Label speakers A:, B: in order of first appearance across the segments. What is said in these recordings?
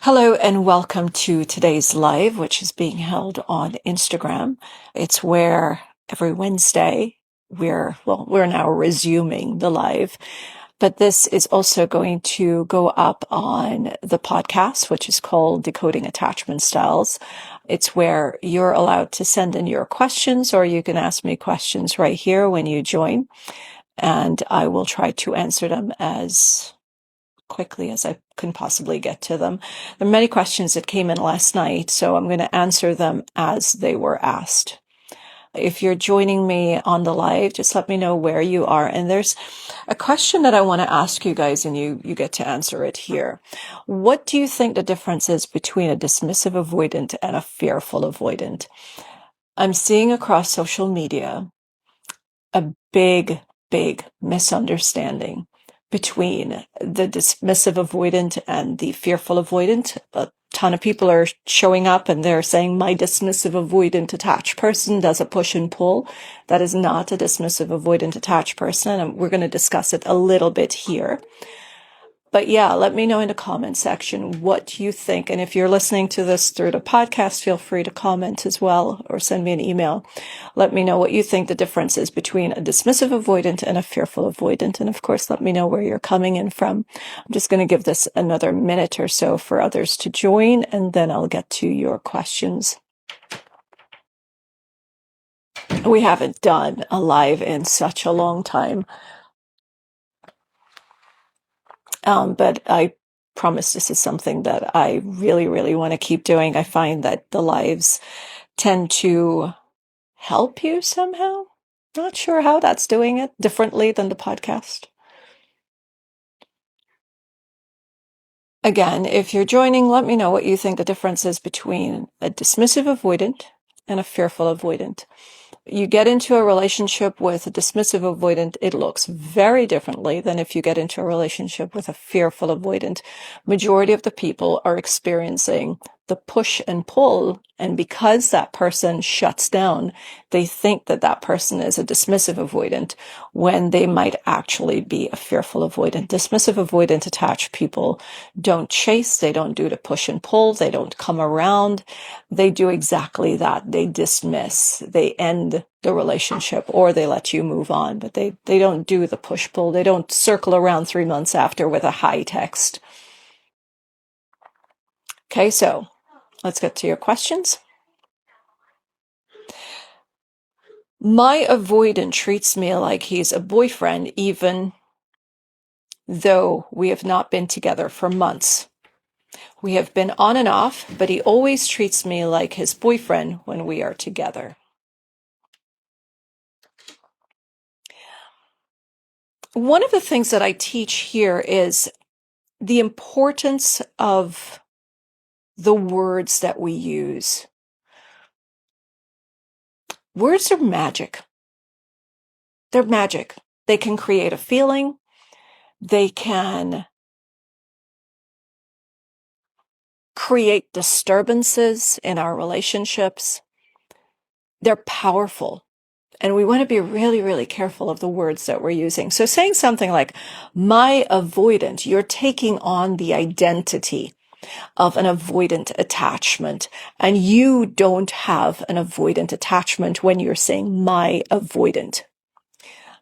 A: Hello and welcome to today's live, which is being held on Instagram. It's where every Wednesday we're now resuming the live, but this is also going to go up on the podcast, which is called Decoding Attachment Styles. It's where you're allowed to send in your questions, or you can ask me questions right here when you join, and I will try to answer them as quickly as I can possibly get to them. There are many questions that came in last night, so I'm going to answer them as they were asked. If you're joining me on the live, just let me know where you are. And there's a question that I want to ask you guys, and you get to answer it here. What do you think the difference is between a dismissive avoidant and a fearful avoidant? I'm seeing across social media a big misunderstanding between the dismissive avoidant and the fearful avoidant. A ton of people are showing up and they're saying, my dismissive avoidant attached person does a push and pull. That is not a dismissive avoidant attached person, and we're going to discuss it a little bit here. But yeah, let me know in the comment section what you think. And if you're listening to this through the podcast, feel free to comment as well or send me an email. Let me know what you think the difference is between a dismissive avoidant and a fearful avoidant. And of course, let me know where you're coming in from. I'm just going to give this another minute or so for others to join, and then I'll get to your questions. We haven't done a live in such a long time. But I promise this is something that I really want to keep doing. I find that the lives tend to help you somehow. Not sure how that's doing it differently than the podcast. Again, if you're joining, let me know what you think the difference is between a dismissive avoidant and a fearful avoidant. You get into a relationship with a dismissive avoidant, it looks very differently than if you get into a relationship with a fearful avoidant. Majority of the people are experiencing the push and pull, and because that person shuts down, they think that that person is a dismissive avoidant when they might actually be a fearful avoidant. Dismissive avoidant attached people don't chase, they don't do the push and pull, they don't come around, they do exactly that. They dismiss, they end the relationship, or they let you move on, but they don't do the push pull. They don't circle around 3 months after with a hi text. Okay, so let's get to your questions. My avoidant treats me like he's a boyfriend, even though we have not been together for months. We have been on and off, but he always treats me like his boyfriend when we are together. One of the things that I teach here is the importance of the words that we use. Words are magic. They're magic. They can create a feeling. They can create disturbances in our relationships. They're powerful. And we want to be really careful of the words that we're using. So saying something like, my avoidant, you're taking on the identity of an avoidant attachment. And you don't have an avoidant attachment when you're saying my avoidant.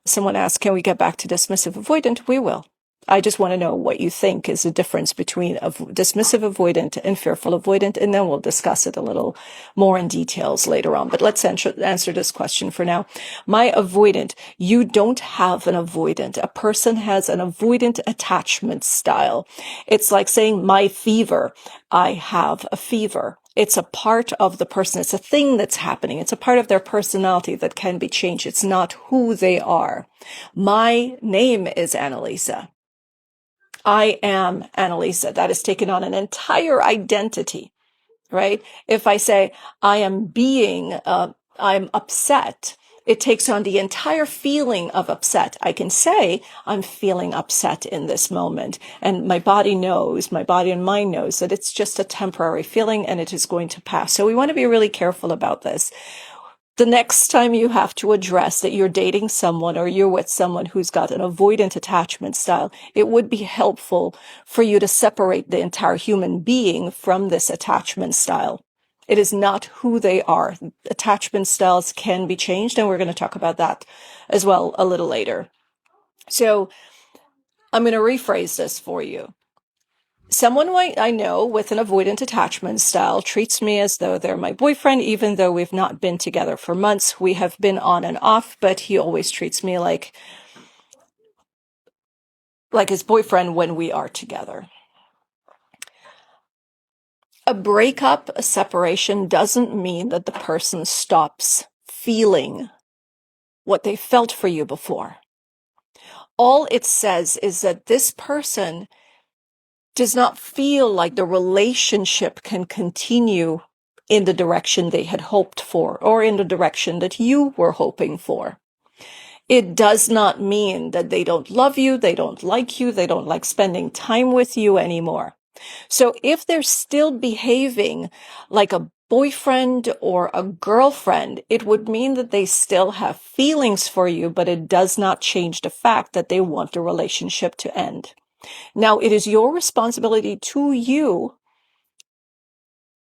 A: Someone asked, can we get back to dismissive avoidant? We will. I just want to know what you think is the difference between a dismissive avoidant and fearful avoidant, and then we'll discuss it a little more in details later on. But let's answer this question for now. My avoidant, you don't have an avoidant. A person has an avoidant attachment style. It's like saying my fever. I have a fever. It's a part of the person. It's a thing that's happening. It's a part of their personality that can be changed. It's not who they are. My name is Annalisa. I am Annalisa. That has taken on an entire identity, right? If I say I'm upset, it takes on the entire feeling of upset. I can say I'm feeling upset in this moment, and my body and mind knows that it's just a temporary feeling and it is going to pass. So we want to be really careful about this. The next time you have to address that you're dating someone or you're with someone who's got an avoidant attachment style, it would be helpful for you to separate the entire human being from this attachment style. It is not who they are. Attachment styles can be changed, and we're going to talk about that as well a little later. So I'm going to rephrase this for you. Someone I know with an avoidant attachment style treats me as though they're my boyfriend, even though we've not been together for months. We have been on and off, but he always treats me like his boyfriend when we are together. A breakup, a separation doesn't mean that the person stops feeling what they felt for you before. All it says is that this person does not feel like the relationship can continue in the direction they had hoped for or in the direction that you were hoping for. It does not mean that they don't love you, they don't like you, they don't like spending time with you anymore. So if they're still behaving like a boyfriend or a girlfriend, it would mean that they still have feelings for you, but it does not change the fact that they want the relationship to end. Now, it is your responsibility to you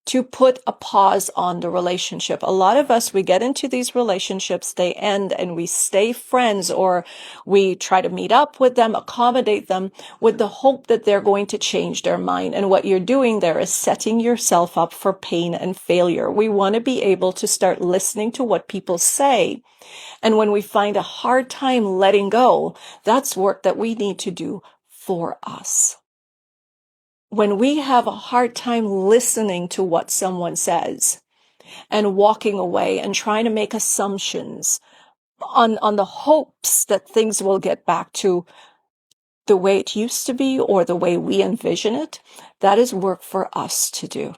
A: to put a pause on the relationship. A lot of us, we get into these relationships, they end, and we stay friends, or we try to meet up with them, accommodate them with the hope that they're going to change their mind. And what you're doing there is setting yourself up for pain and failure. We want to be able to start listening to what people say. And when we find a hard time letting go, that's work that we need to do for us. When we have a hard time listening to what someone says and walking away and trying to make assumptions on the hopes that things will get back to the way it used to be or the way we envision it, that is work for us to do.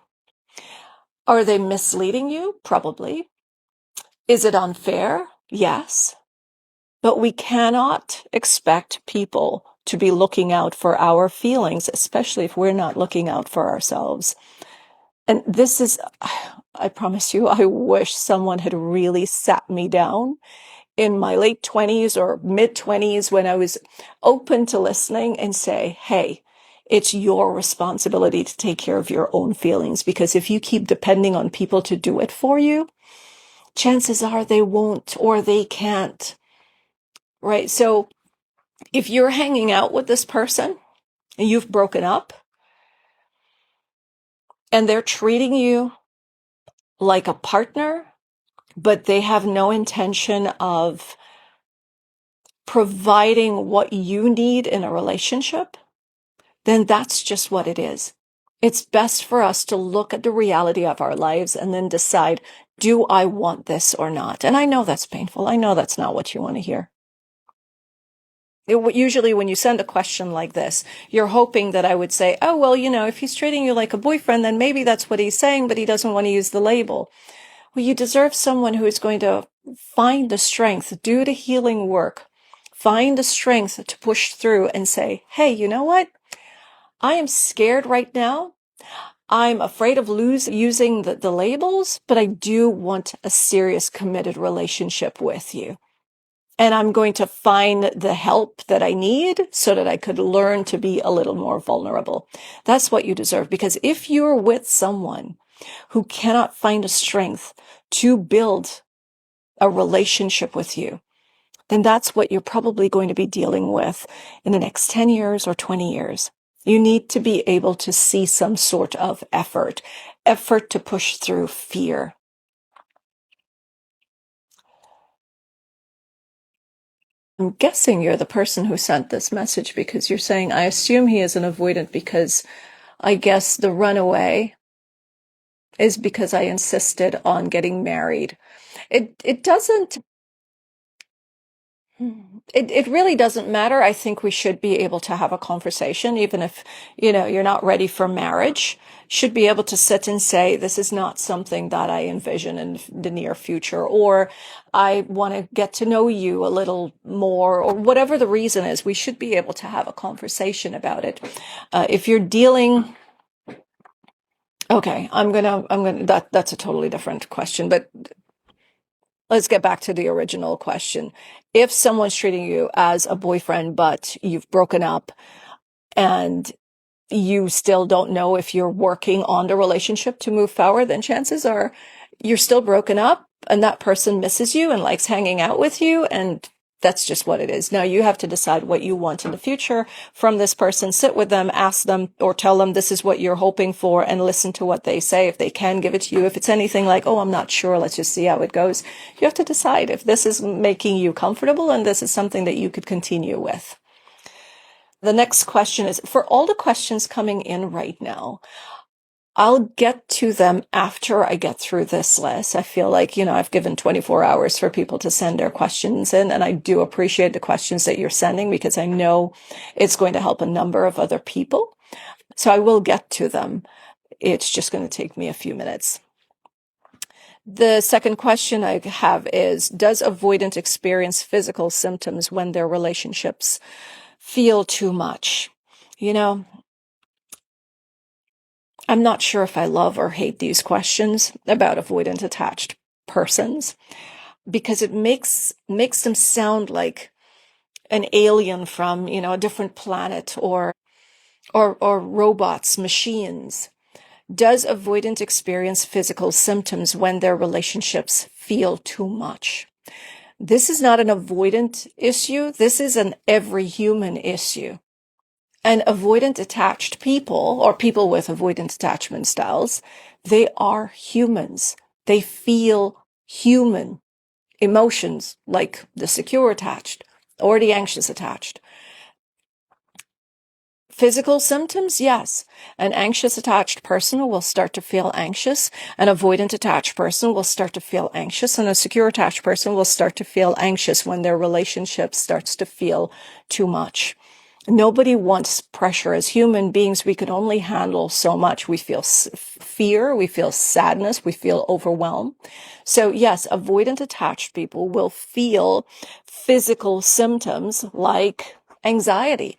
A: Are they misleading you? Probably. Is it unfair? Yes. But we cannot expect people to be looking out for our feelings, especially if we're not looking out for ourselves. And this is, I promise you, I wish someone had really sat me down in my late 20s or mid 20s when I was open to listening and say, hey, it's your responsibility to take care of your own feelings, because if you keep depending on people to do it for you, chances are they won't or they can't. Right? So if you're hanging out with this person and you've broken up and they're treating you like a partner, but they have no intention of providing what you need in a relationship, then that's just what it is. It's best for us to look at the reality of our lives and then decide, do I want this or not? And I know that's painful. I know that's not what you want to hear. Usually when you send a question like this, you're hoping that I would say, oh, well, if he's treating you like a boyfriend, then maybe that's what he's saying, but he doesn't want to use the label. Well, you deserve someone who is going to find the strength, do the healing work, find the strength to push through and say, hey, you know what? I am scared right now. I'm afraid of using the labels, but I do want a serious, committed relationship with you. And I'm going to find the help that I need so that I could learn to be a little more vulnerable. That's what you deserve. Because if you're with someone who cannot find the strength to build a relationship with you, then that's what you're probably going to be dealing with in the next 10 years or 20 years. You need to be able to see some sort of effort to push through fear. I'm guessing you're the person who sent this message because you're saying, I assume he is an avoidant because I guess the runaway is because I insisted on getting married. It doesn't, it really doesn't matter. I think we should be able to have a conversation, even if, you're not ready for marriage. Should be able to sit and say, this is not something that I envision in the near future, or I want to get to know you a little more, or whatever the reason is. We should be able to have a conversation about it. If you're dealing, okay, that's a totally different question, but let's get back to the original question. If someone's treating you as a boyfriend, but you've broken up and you still don't know if you're working on the relationship to move forward, then chances are you're still broken up and that person misses you and likes hanging out with you. And that's just what it is. Now you have to decide what you want in the future from this person. Sit with them, ask them, or tell them this is what you're hoping for, and listen to what they say. If they can give it to you, if it's anything like, oh, I'm not sure, let's just see how it goes. You have to decide if this is making you comfortable and this is something that you could continue with. The next question is, for all the questions coming in right now, I'll get to them after I get through this list. I feel like, I've given 24 hours for people to send their questions in, and I do appreciate the questions that you're sending because I know it's going to help a number of other people. So I will get to them. It's just going to take me a few minutes. The second question I have is, does avoidant experience physical symptoms when their relationships feel too much? I'm not sure if I love or hate these questions about avoidant attached persons because it makes them sound like an alien from, a different planet or robots, machines. Does avoidant experience physical symptoms when their relationships feel too much? This is not an avoidant issue. This is an every human issue. And avoidant attached people, or people with avoidant attachment styles, they are humans. They feel human emotions like the secure attached or the anxious attached. Physical symptoms, yes. An anxious attached person will start to feel anxious. An avoidant attached person will start to feel anxious. And a secure attached person will start to feel anxious when their relationship starts to feel too much. Nobody wants pressure. As human beings, we can only handle so much. We feel fear, we feel sadness, we feel overwhelmed. So yes, avoidant attached people will feel physical symptoms like anxiety.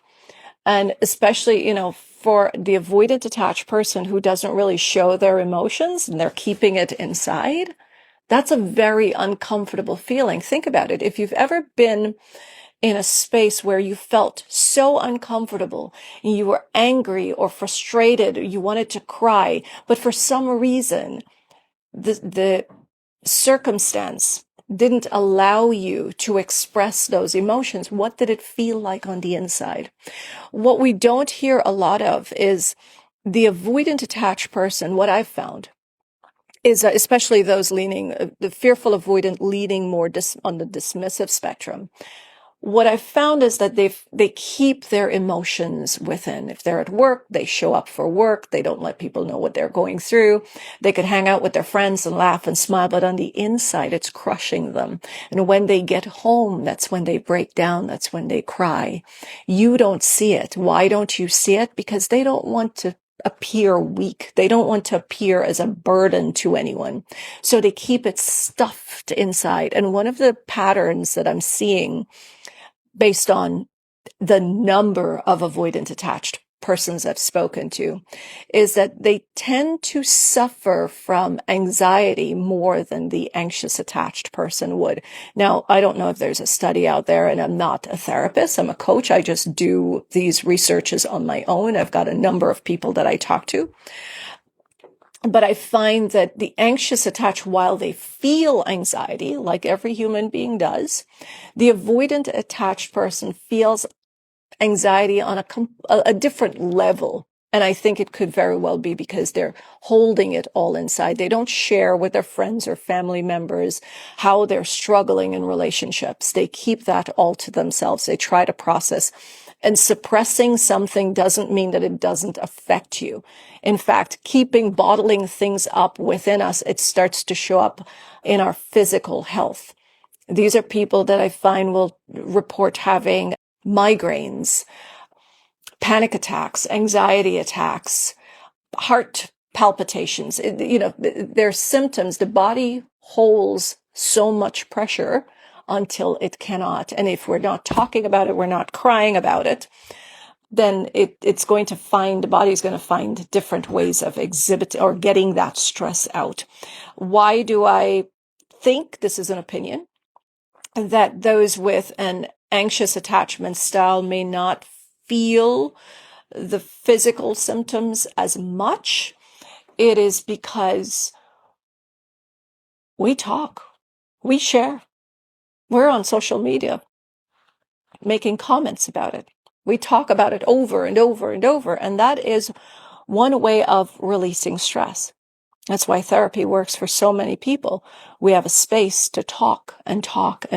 A: And especially, for the avoidant attached person who doesn't really show their emotions and they're keeping it inside, that's a very uncomfortable feeling. Think about it. If you've ever been in a space where you felt so uncomfortable and you were angry or frustrated, or you wanted to cry, but for some reason, the circumstance didn't allow you to express those emotions. What did it feel like on the inside? What we don't hear a lot of is the avoidant attached person. What I've found is especially those the fearful avoidant leaning more on the dismissive spectrum. What I've found is that they keep their emotions within. If they're at work, they show up for work. They don't let people know what they're going through. They could hang out with their friends and laugh and smile, but on the inside, it's crushing them. And when they get home, that's when they break down. That's when they cry. You don't see it. Why don't you see it? Because they don't want to appear weak. They don't want to appear as a burden to anyone. So they keep it stuffed inside. And one of the patterns that I'm seeing based on the number of avoidant attached persons I've spoken to is that they tend to suffer from anxiety more than the anxious attached person would. Now, I don't know if there's a study out there, and I'm not a therapist. I'm a coach. I just do these researches on my own. I've got a number of people that I talk to. But I find that the anxious attached, while they feel anxiety, like every human being does, the avoidant attached person feels anxiety on a different level. And I think it could very well be because they're holding it all inside. They don't share with their friends or family members how they're struggling in relationships. They keep that all to themselves. They try to process. And suppressing something doesn't mean that it doesn't affect you. In fact, bottling things up within us, it starts to show up in our physical health. These are people that I find will report having migraines, panic attacks, anxiety attacks, heart palpitations. Their symptoms. The body holds so much pressure until it cannot. And if we're not talking about it, we're not crying about it, then the body's going to find different ways of exhibiting or getting that stress out. Why do I think, this is an opinion, that those with an anxious attachment style may not feel the physical symptoms as much. It is because we talk, we share, we're on social media making comments about it. We talk about it over and over and over, and that is one way of releasing stress. That's why therapy works for so many people. We have a space to talk and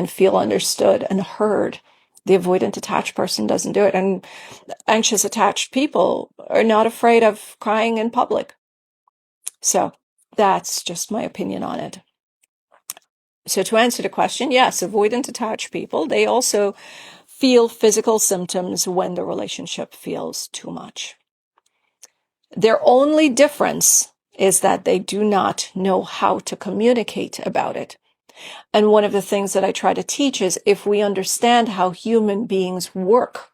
A: feel understood and heard. The avoidant attached person doesn't do it. And anxious attached people are not afraid of crying in public. So that's just my opinion on it. So to answer the question, yes, avoidant attached people, they also feel physical symptoms when the relationship feels too much. Their only difference is that they do not know how to communicate about it. And one of the things that I try to teach is if we understand how human beings work,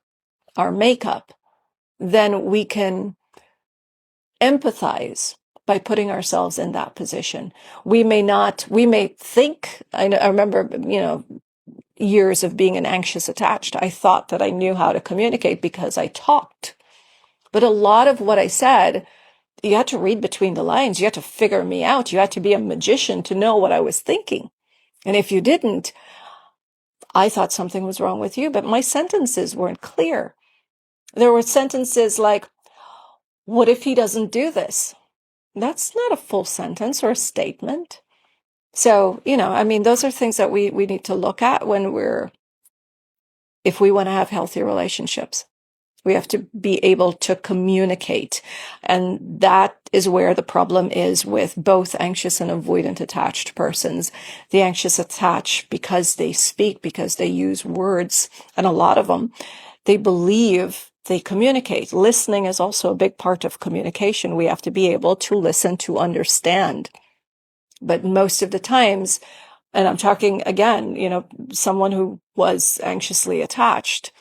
A: our makeup, then we can empathize by putting ourselves in that position. We may think, I remember, years of being an anxious attached, I thought that I knew how to communicate because I talked. But a lot of what I said, you had to read between the lines. You had to figure me out. You had to be a magician to know what I was thinking. And if you didn't, I thought something was wrong with you, but my sentences weren't clear. There were sentences like, what if he doesn't do this? That's not a full sentence or a statement. So, those are things that we need to look at if we want to have healthy relationships. We have to be able to communicate. And that is where the problem is with both anxious and avoidant attached persons. The anxious attached because they speak, because they use words, and a lot of them, they believe they communicate. Listening is also a big part of communication. We have to be able to listen to understand. But most of the times, and I'm talking again, someone who was anxiously attached,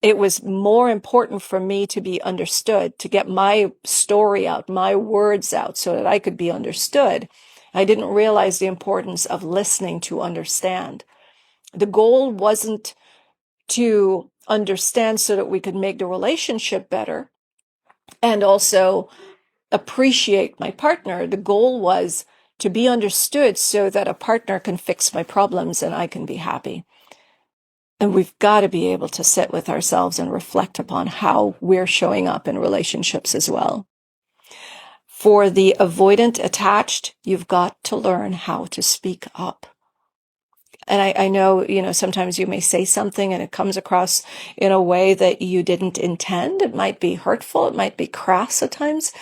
A: it was more important for me to be understood, to get my story out, my words out so that I could be understood. I didn't realize the importance of listening to understand. The goal wasn't to understand so that we could make the relationship better and also appreciate my partner. The goal was to be understood so that a partner can fix my problems and I can be happy. And we've got to be able to sit with ourselves and reflect upon how we're showing up in relationships as well. For the avoidant attached, you've got to learn how to speak up. And I know, sometimes you may say something and it comes across in a way that you didn't intend. It might be hurtful. It might be crass at times.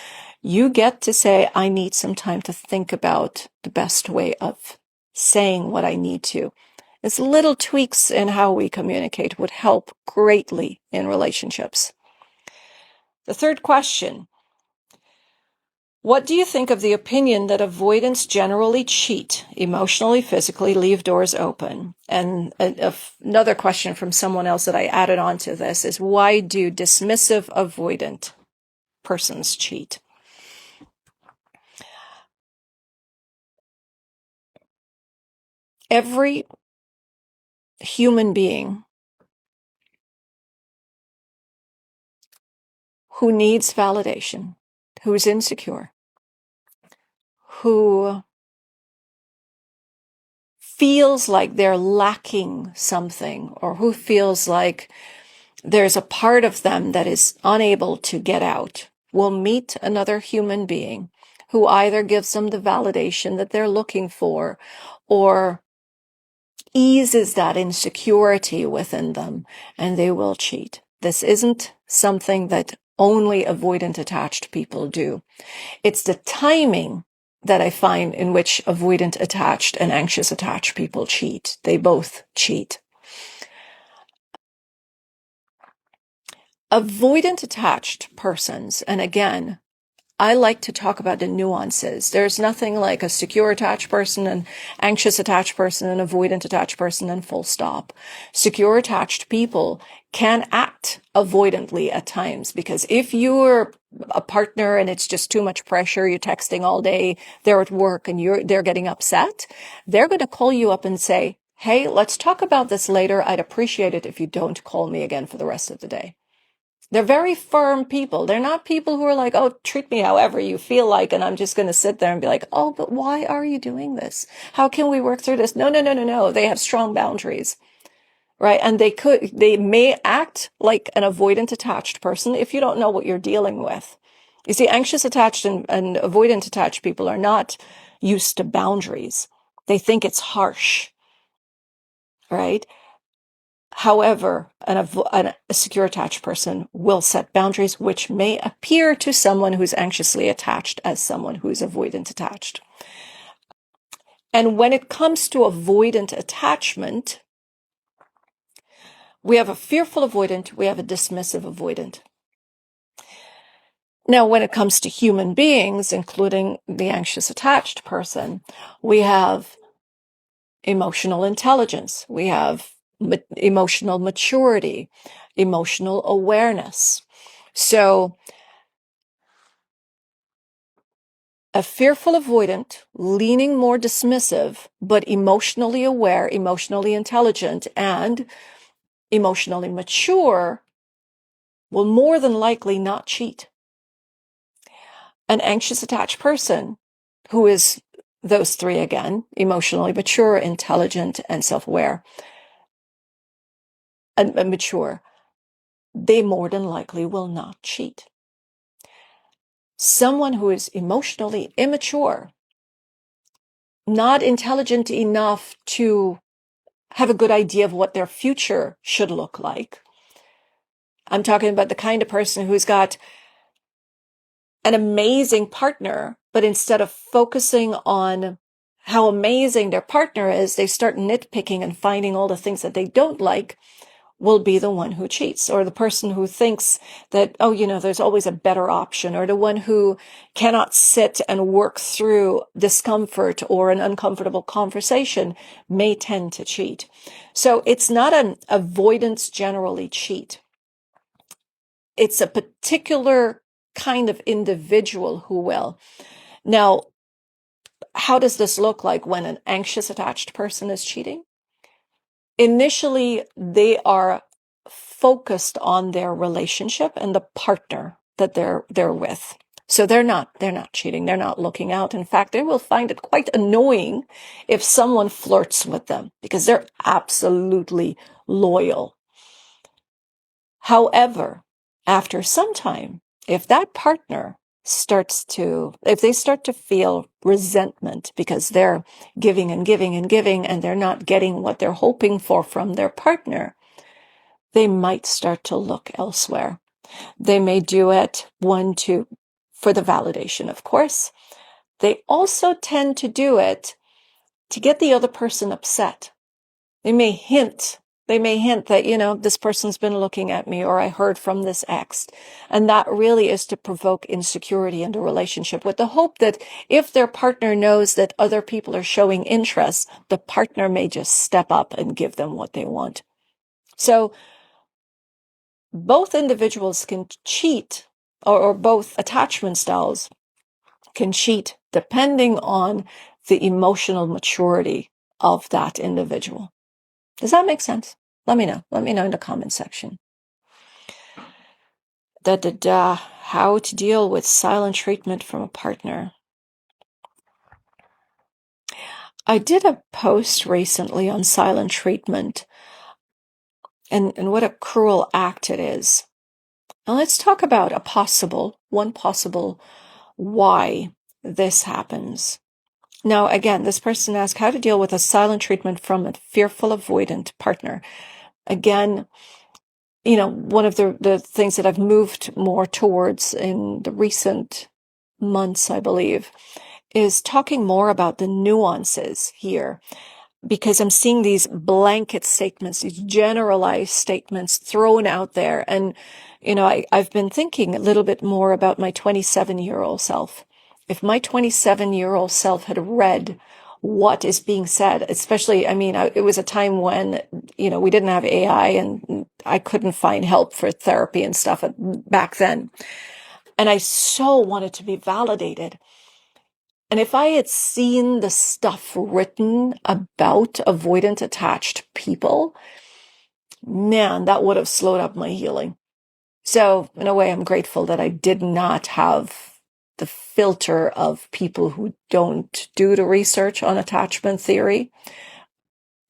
A: You get to say, I need some time to think about the best way of saying what I need to. It's little tweaks in how we communicate would help greatly in relationships. The third question, what do you think of the opinion that avoidants generally cheat, emotionally, physically, leave doors open? And another question from someone else that I added on to this is, why do dismissive avoidant persons cheat? Every human being who needs validation, who's insecure, who feels like they're lacking something, or who feels like there's a part of them that is unable to get out, will meet another human being who either gives them the validation that they're looking for or eases that insecurity within them, and they will cheat. This isn't something that only avoidant attached people do. It's the timing that I find in which avoidant attached and anxious attached people cheat. They both cheat. Avoidant attached persons, and again, I like to talk about the nuances. There's nothing like a secure attached person, an anxious attached person, an avoidant attached person, and full stop. Secure attached people can act avoidantly at times, because if you're a partner and it's just too much pressure, you're texting all day, they're at work and they're getting upset, they're going to call you up and say, hey, let's talk about this later. I'd appreciate it if you don't call me again for the rest of the day. They're very firm people. They're not people who are like, oh, treat me however you feel like, and I'm just going to sit there and be like, oh, but why are you doing this? How can we work through this? No, no, no, no, no. They have strong boundaries, right? And they may act like an avoidant attached person if you don't know what you're dealing with. You see, anxious attached and avoidant attached people are not used to boundaries. They think it's harsh, right? However, a secure attached person will set boundaries, which may appear to someone who's anxiously attached as someone who's avoidant attached. And when it comes to avoidant attachment, we have a fearful avoidant, we have a dismissive avoidant. Now, when it comes to human beings, including the anxious attached person, we have emotional intelligence, we have emotional maturity, emotional awareness. So a fearful avoidant, leaning more dismissive, but emotionally aware, emotionally intelligent, and emotionally mature will more than likely not cheat. An anxious attached person who is those three again, emotionally mature, intelligent, and self-aware, and mature, they more than likely will not cheat. Someone who is emotionally immature, not intelligent enough to have a good idea of what their future should look like. I'm talking about the kind of person who's got an amazing partner, but instead of focusing on how amazing their partner is, they start nitpicking and finding all the things that they don't like, will be the one who cheats, or the person who thinks that, oh, there's always a better option, or the one who cannot sit and work through discomfort or an uncomfortable conversation may tend to cheat. So it's not an avoidance generally cheat. It's a particular kind of individual who will. Now, how does this look like when an anxious attached person is cheating? Initially, they are focused on their relationship and the partner that they're with. So they're not cheating. They're not looking out. In fact, they will find it quite annoying if someone flirts with them, because they're absolutely loyal. However, after some time, if that partner if they start to feel resentment because they're giving and giving and giving and they're not getting what they're hoping for from their partner, they might start to look elsewhere. They may do it, for the validation, of course. They also tend to do it to get the other person upset. They may hint that, this person's been looking at me, or I heard from this ex. And that really is to provoke insecurity in the relationship, with the hope that if their partner knows that other people are showing interest, the partner may just step up and give them what they want. So both individuals can cheat, or both attachment styles can cheat, depending on the emotional maturity of that individual. Does that make sense? Let me know. Let me know in the comment section. How to deal with silent treatment from a partner. I did a post recently on silent treatment and what a cruel act it is. Now let's talk about one possible why this happens. Now, again, this person asked how to deal with a silent treatment from a fearful avoidant partner. Again, one of the things that I've moved more towards in the recent months, I believe, is talking more about the nuances here, because I'm seeing these blanket statements, these generalized statements thrown out there. And, I've been thinking a little bit more about my 27-year-old self. If my 27-year-old self had read what is being said, especially, it was a time when, we didn't have AI and I couldn't find help for therapy and stuff back then. And I so wanted to be validated. And if I had seen the stuff written about avoidant attached people, man, that would have slowed up my healing. So in a way, I'm grateful that I did not have the filter of people who don't do the research on attachment theory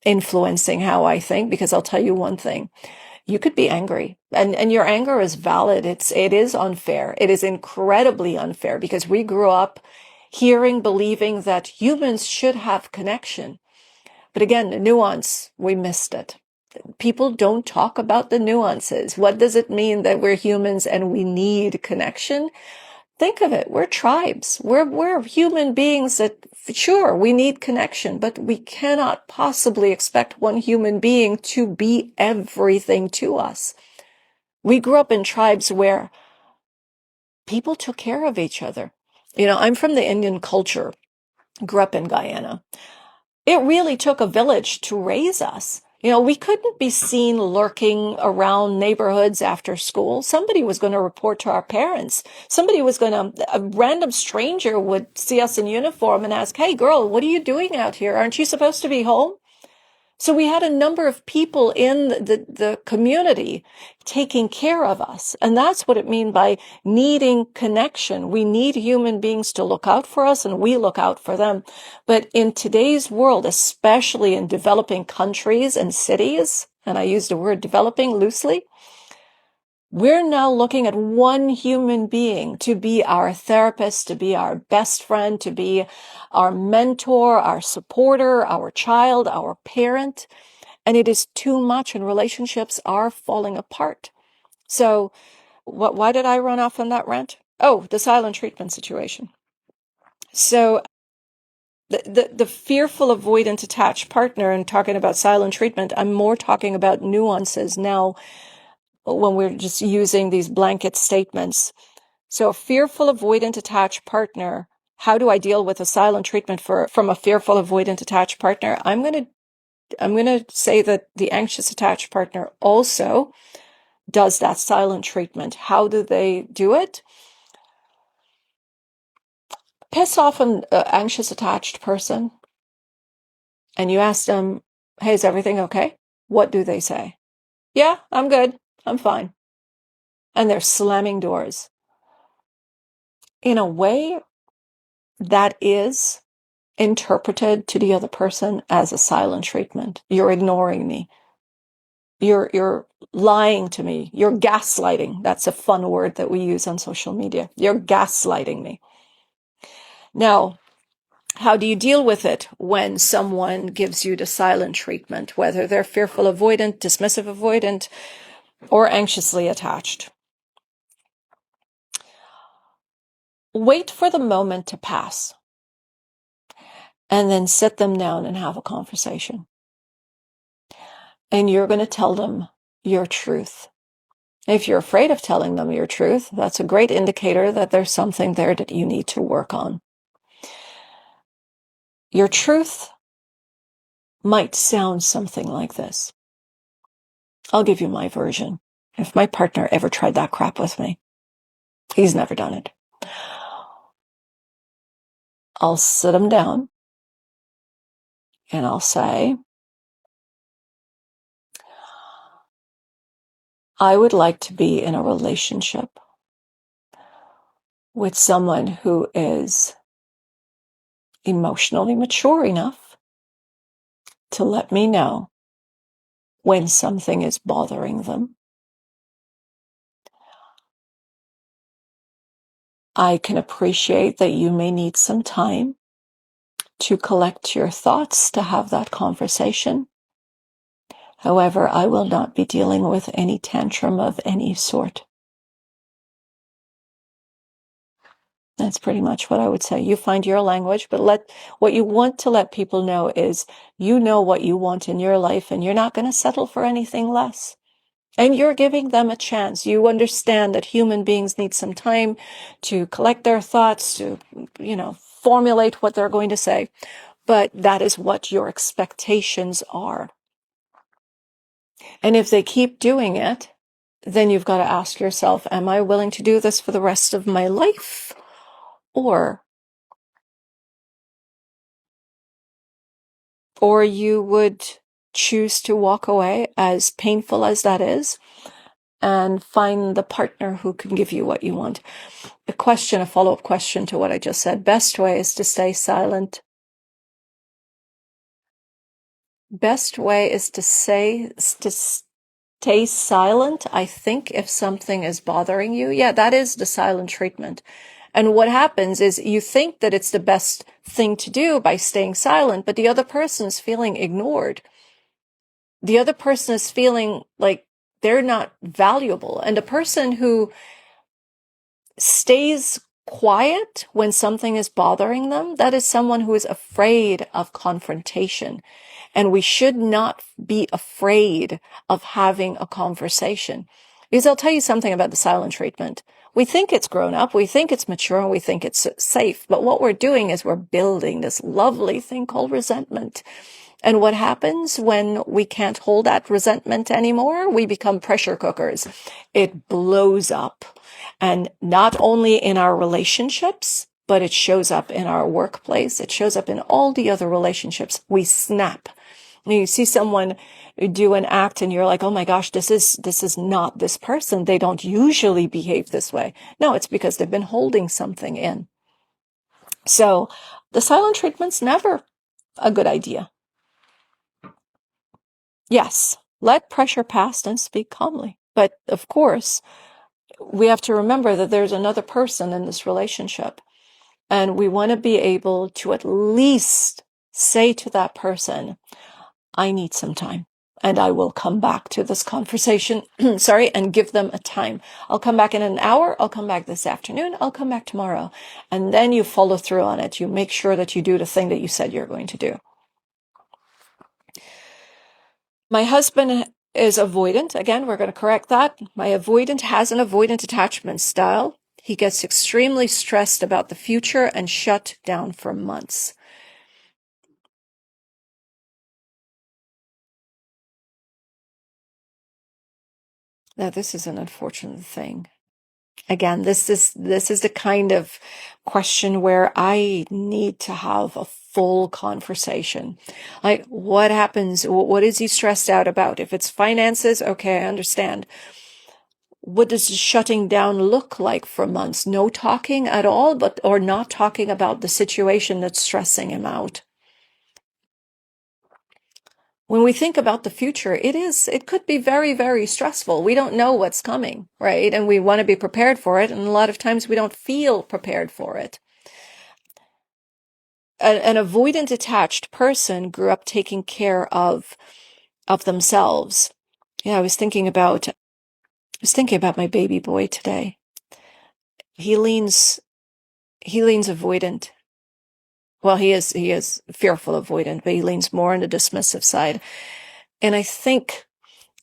A: influencing how I think, because I'll tell you one thing. You could be angry and your anger is valid. It is unfair. It is incredibly unfair because we grew up believing that humans should have connection. But again, the nuance, we missed it. People don't talk about the nuances. What does it mean that we're humans and we need connection? Think of it. We're tribes. We're human beings that, sure, we need connection, but we cannot possibly expect one human being to be everything to us. We grew up in tribes where people took care of each other. I'm from the Indian culture, grew up in Guyana. It really took a village to raise us. We couldn't be seen lurking around neighborhoods after school. Somebody was going to report to our parents. A random stranger would see us in uniform and ask, "Hey girl, what are you doing out here? Aren't you supposed to be home?" So we had a number of people in the community taking care of us. And that's what it means by needing connection. We need human beings to look out for us and we look out for them. But in today's world, especially in developing countries and cities, and I use the word developing loosely, we're now looking at one human being to be our therapist, to be our best friend, to be our mentor, our supporter, our child, our parent. And it is too much and relationships are falling apart. So why did I run off on that rant? Oh, the silent treatment situation. So the fearful avoidant attached partner, and talking about silent treatment, I'm more talking about nuances now when we're just using these blanket statements. So a fearful avoidant attached partner, how do I deal with a silent treatment from a fearful avoidant attached partner? I'm going to say that the anxious attached partner also does that silent treatment. How do they do it? Piss off an anxious attached person and you ask them, "Hey, is everything okay?" What do they say? "Yeah, I'm good. I'm fine." And they're slamming doors. In a way, that is interpreted to the other person as a silent treatment. You're ignoring me. You're lying to me. You're gaslighting. That's a fun word that we use on social media. You're gaslighting me. Now, how do you deal with it when someone gives you the silent treatment, whether they're fearful avoidant, dismissive avoidant, or anxiously attached? Wait for the moment to pass and then sit them down and have a conversation. And you're going to tell them your truth. If you're afraid of telling them your truth, that's a great indicator that there's something there that you need to work on. Your truth might sound something like this. I'll give you my version. If my partner ever tried that crap with me, he's never done it. I'll sit him down and I'll say, "I would like to be in a relationship with someone who is emotionally mature enough to let me know when something is bothering them. I can appreciate that you may need some time to collect your thoughts to have that conversation. However, I will not be dealing with any tantrum of any sort." That's pretty much what I would say. You find your language, but what you want to let people know is you know what you want in your life and you're not going to settle for anything less. And you're giving them a chance. You understand that human beings need some time to collect their thoughts, to, formulate what they're going to say. But that is what your expectations are. And if they keep doing it, then you've got to ask yourself, am I willing to do this for the rest of my life? Or you would choose to walk away, as painful as that is, and find the partner who can give you what you want. A follow-up question to what I just said. Best way is to stay silent. Best way is to stay silent, I think, if something is bothering you. Yeah, that is the silent treatment. And what happens is you think that it's the best thing to do by staying silent, but the other person is feeling ignored. The other person is feeling like they're not valuable. And a person who stays quiet when something is bothering them, that is someone who is afraid of confrontation. And we should not be afraid of having a conversation. Because I'll tell you something about the silent treatment. We think it's grown up, we think it's mature, and we think it's safe. But what we're doing is we're building this lovely thing called resentment. And what happens when we can't hold that resentment anymore? We become pressure cookers. It blows up. And not only in our relationships, but it shows up in our workplace. It shows up in all the other relationships. We snap. You see someone do an act and you're like, oh my gosh, this is not this person. They don't usually behave this way. No, it's because they've been holding something in. So the silent treatment's never a good idea. Yes, let pressure pass and speak calmly. But of course, we have to remember that there's another person in this relationship. And we want to be able to at least say to that person, I need some time. And I will come back to this conversation, and give them a time. I'll come back in an hour. I'll come back this afternoon. I'll come back tomorrow. And then you follow through on it. You make sure that you do the thing that you said you're going to do. My husband is avoidant. Again, we're going to correct that. My avoidant has an avoidant attachment style. He gets extremely stressed about the future and shut down for months. Now, this is an unfortunate thing. Again, this is the kind of question where I need to have a full conversation. Like, what happens? What is he stressed out about? If it's finances, okay, I understand. What does shutting down look like for months? No talking at all, or not talking about the situation that's stressing him out. When we think about the future, it could be very, very stressful. We don't know what's coming, right? And we want to be prepared for it. And a lot of times we don't feel prepared for it. An avoidant attached person grew up taking care of themselves. Yeah, I was thinking about my baby boy today. He leans avoidant. Well, he is fearful avoidant, but he leans more on the dismissive side. And I think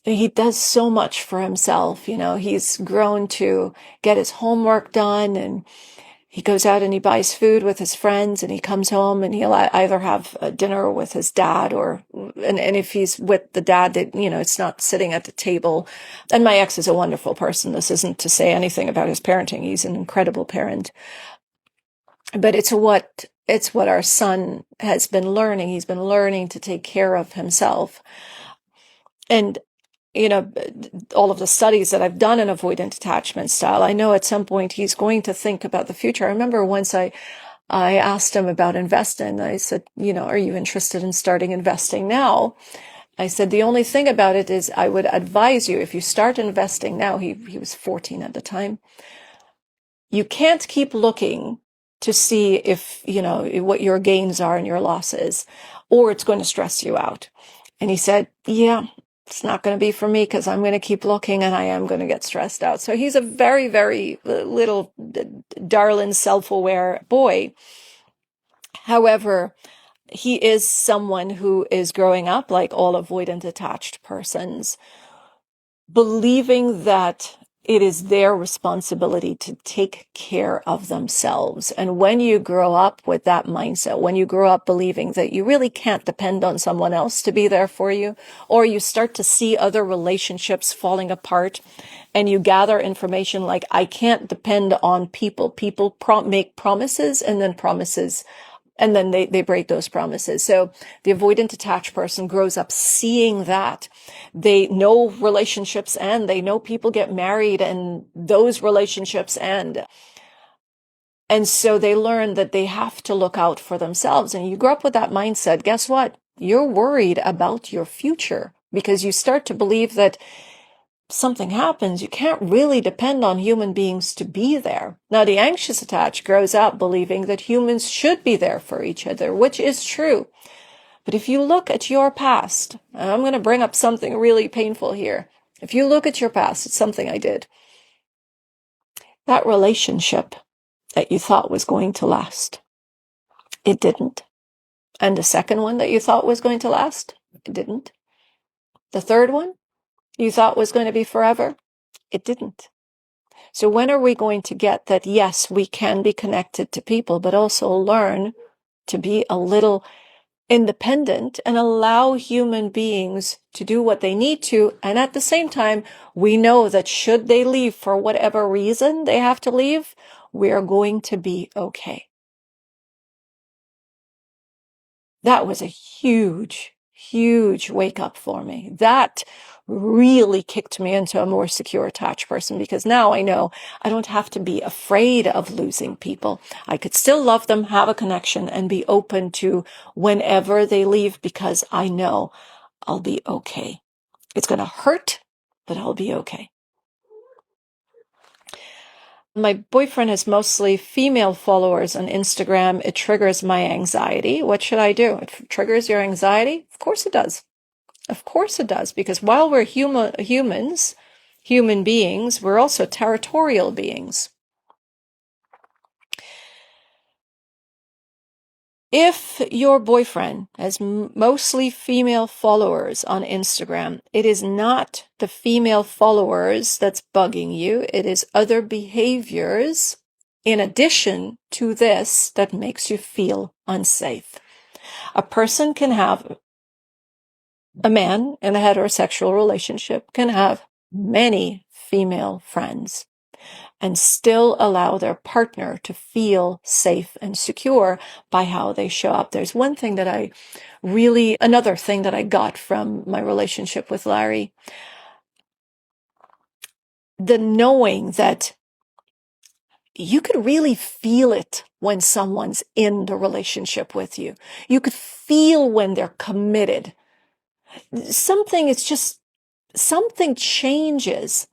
A: he does so much for himself. He's grown to get his homework done, and he goes out and he buys food with his friends, and he comes home and he'll either have dinner with his dad and if he's with the dad, it's not sitting at the table. And my ex is a wonderful person. This isn't to say anything about his parenting. He's an incredible parent. But it's what our son has been learning. He's been learning to take care of himself. And, all of the studies that I've done in avoidant attachment style, I know at some point he's going to think about the future. I remember once I asked him about investing. I said, are you interested in starting investing now? I said, the only thing about it is I would advise you, if you start investing now, he was 14 at the time, you can't keep looking to see if, what your gains are and your losses, or it's going to stress you out. And he said, yeah, it's not going to be for me because I'm going to keep looking and I am going to get stressed out. So he's a very, very little darling, self-aware boy. However, he is someone who is growing up like all avoidant attached persons, believing that it is their responsibility to take care of themselves. And when you grow up with that mindset, when you grow up believing that you really can't depend on someone else to be there for you, or you start to see other relationships falling apart and you gather information like, I can't depend on people. People make promises and then promises and then they break those promises. So the avoidant attached person grows up seeing that. They know relationships end. They know people get married and those relationships end. And so they learn that they have to look out for themselves. And you grow up with that mindset. Guess what? You're worried about your future because you start to believe that something happens, you can't really depend on human beings to be there. Now, the anxious attached grows up believing that humans should be there for each other, which is true. But if you look at your past, and I'm going to bring up something really painful here. If you look at your past, it's something I did. That relationship that you thought was going to last, it didn't. And the second one that you thought was going to last, it didn't. The third one you thought was going to be forever, it didn't. So when are we going to get that, yes, we can be connected to people, but also learn to be a little independent and allow human beings to do what they need to. And at the same time, we know that should they leave for whatever reason they have to leave, we are going to be okay. That was a huge, huge wake up for me. That really kicked me into a more secure attached person because now I know I don't have to be afraid of losing people. I could still love them, have a connection, and be open to whenever they leave because I know I'll be okay. It's going to hurt, but I'll be okay. My boyfriend has mostly female followers on Instagram. It triggers my anxiety. What should I do? It triggers your anxiety? Of course it does. Of course it does, because while we're human beings, we're also territorial beings. If your boyfriend has mostly female followers on Instagram, it is not the female followers that's bugging you. It is other behaviors in addition to this that makes you feel unsafe. A person can have, a man in a heterosexual relationship can have many female friends and still allow their partner to feel safe and secure by how they show up. There's one thing that another thing that I got from my relationship with Larry, the knowing that you could really feel it when someone's in the relationship with you. You could feel when they're committed. Something changes.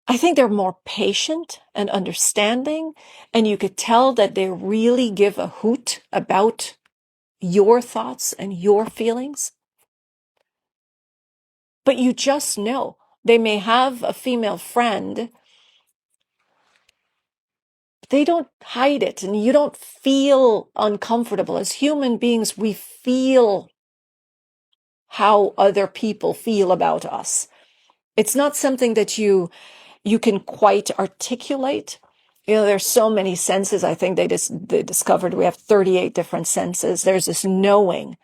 A: I think they're more patient and understanding, and you could tell that they really give a hoot about your thoughts and your feelings. But you just know they may have a female friend. They don't hide it, and you don't feel uncomfortable. As human beings, we feel how other people feel about us. It's not something that you can quite articulate. You know, there's so many senses. I think they discovered we have 38 different senses. There's this knowing,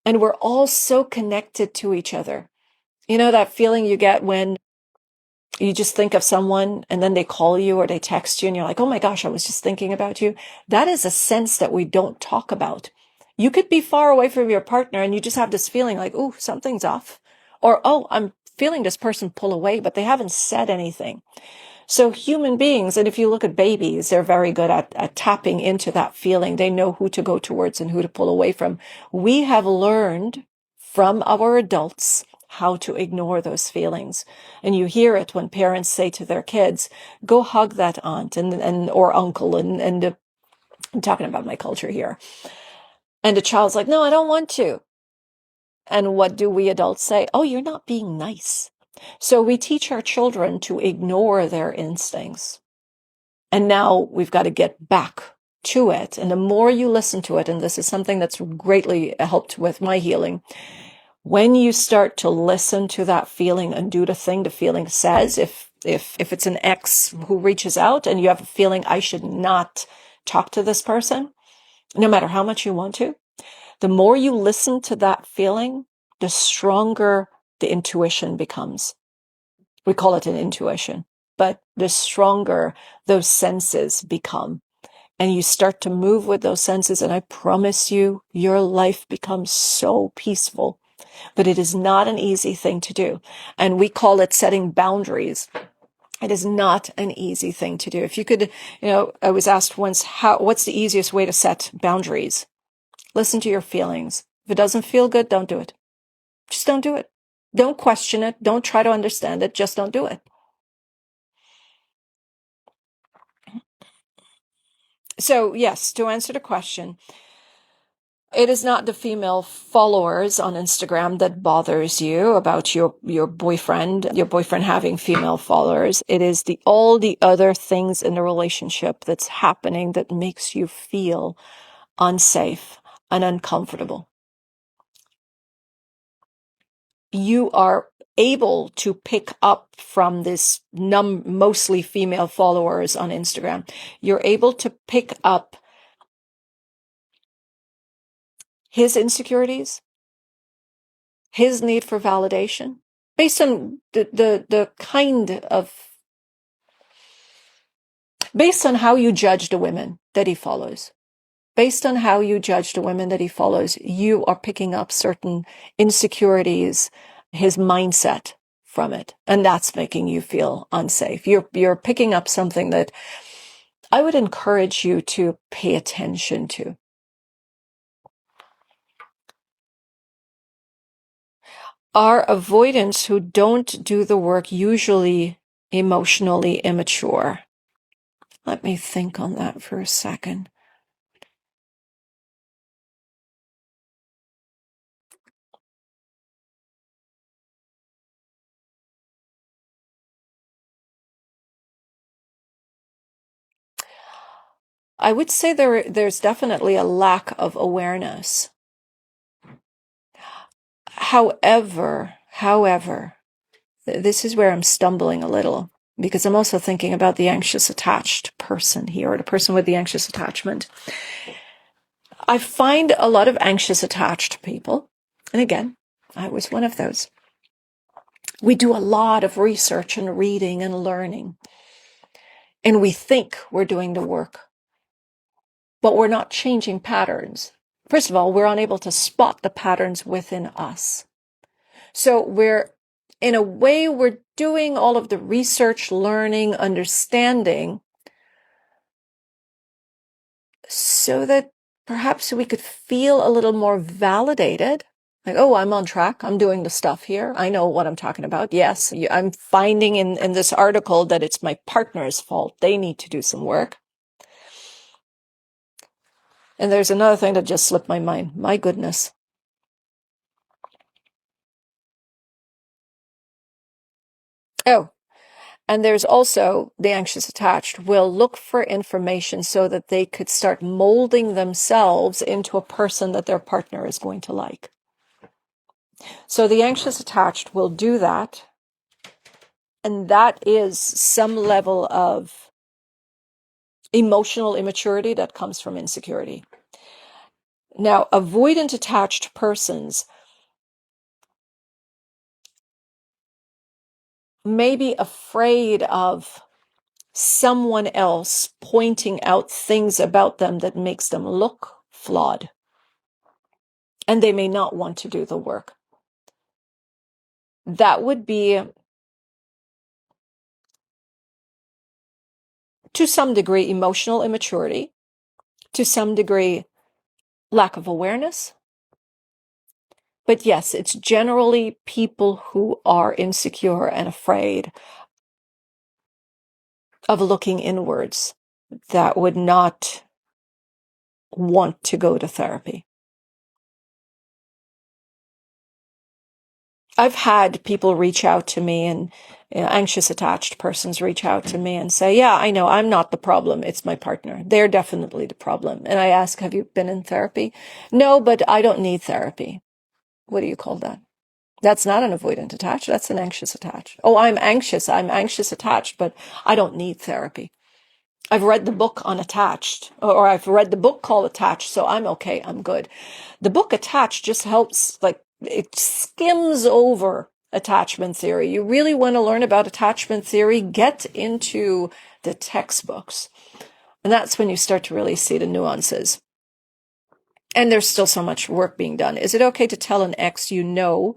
A: and we're all so connected to each other. You know, that feeling you get when you just think of someone and then they call you or they text you and you're like, oh my gosh, I was just thinking about you. That is a sense that we don't talk about. You could be far away from your partner and you just have this feeling like, oh, something's off. Or, oh, I'm feeling this person pull away, but they haven't said anything. So human beings, and if you look at babies, they're very good at tapping into that feeling. They know who to go towards and who to pull away from. We have learned from our adults how to ignore those feelings. And you hear it when parents say to their kids, go hug that aunt and or uncle. And I'm talking about my culture here. And the child's like, no, I don't want to. And what do we adults say? Oh, you're not being nice. So we teach our children to ignore their instincts. And now we've got to get back to it. And the more you listen to it, and this is something that's greatly helped with my healing, When you start to listen to that feeling and do the thing the feeling says, if it's an ex who reaches out and you have a feeling I should not talk to this person, no matter how much you want to, the more you listen to that feeling, the stronger the intuition becomes. We call it an intuition, but the stronger those senses become. And you start to move with those senses, and I promise you, your life becomes so peaceful. But it is not an easy thing to do. And we call it setting boundaries. It is not an easy thing to do. If you could, I was asked once, what's the easiest way to set boundaries? Listen to your feelings. If it doesn't feel good, don't do it. Just don't do it. Don't question it. Don't try to understand it. Just don't do it. So yes, to answer the question, it is not the female followers on Instagram that bothers you about your boyfriend having female followers. It is all the other things in the relationship that's happening that makes you feel unsafe and uncomfortable. You are able to pick up from this mostly female followers on Instagram. You're able to pick up his insecurities, his need for validation, based on based on how you judge the women that he follows. Based on how you judge the women that he follows, you are picking up certain insecurities, his mindset from it. And that's making you feel unsafe. You're picking up something that I would encourage you to pay attention to. Are avoidants who don't do the work usually emotionally immature? Let me think on that for a second. I would say there's definitely a lack of awareness. However, this is where I'm stumbling a little, because I'm also thinking about the anxious attached person here, or the person with the anxious attachment. I find a lot of anxious attached people, and again, I was one of those. We do a lot of research and reading and learning, and we think we're doing the work, but we're not changing patterns. First of all, we're unable to spot the patterns within us. So in a way, we're doing all of the research, learning, understanding, so that perhaps we could feel a little more validated. Like, oh, I'm on track. I'm doing the stuff here. I know what I'm talking about. Yes, I'm finding in this article that it's my partner's fault. They need to do some work. And there's another thing that just slipped my mind. My goodness. Oh, and there's also the anxious attached will look for information so that they could start molding themselves into a person that their partner is going to like. So the anxious attached will do that. And that is some level of emotional immaturity that comes from insecurity. Now, avoidant attached persons may be afraid of someone else pointing out things about them that makes them look flawed. And they may not want to do the work. That would be, to some degree, emotional immaturity, to some degree, lack of awareness. But yes, it's generally people who are insecure and afraid of looking inwards that would not want to go to therapy. I've had people reach out to me, and anxious attached persons reach out to me and say, yeah, I know I'm not the problem. It's my partner. They're definitely the problem. And I ask, have you been in therapy? No, but I don't need therapy. What do you call that? That's not an avoidant attached. That's an anxious attached. Oh, I'm anxious attached, but I don't need therapy. I've read the book on attached, or I've read the book called Attached, so I'm okay, I'm good. The book Attached just helps, like, it skims over attachment theory. You really want to learn about attachment theory, get into the textbooks. And that's when you start to really see the nuances. And there's still so much work being done. Is it okay to tell an ex you know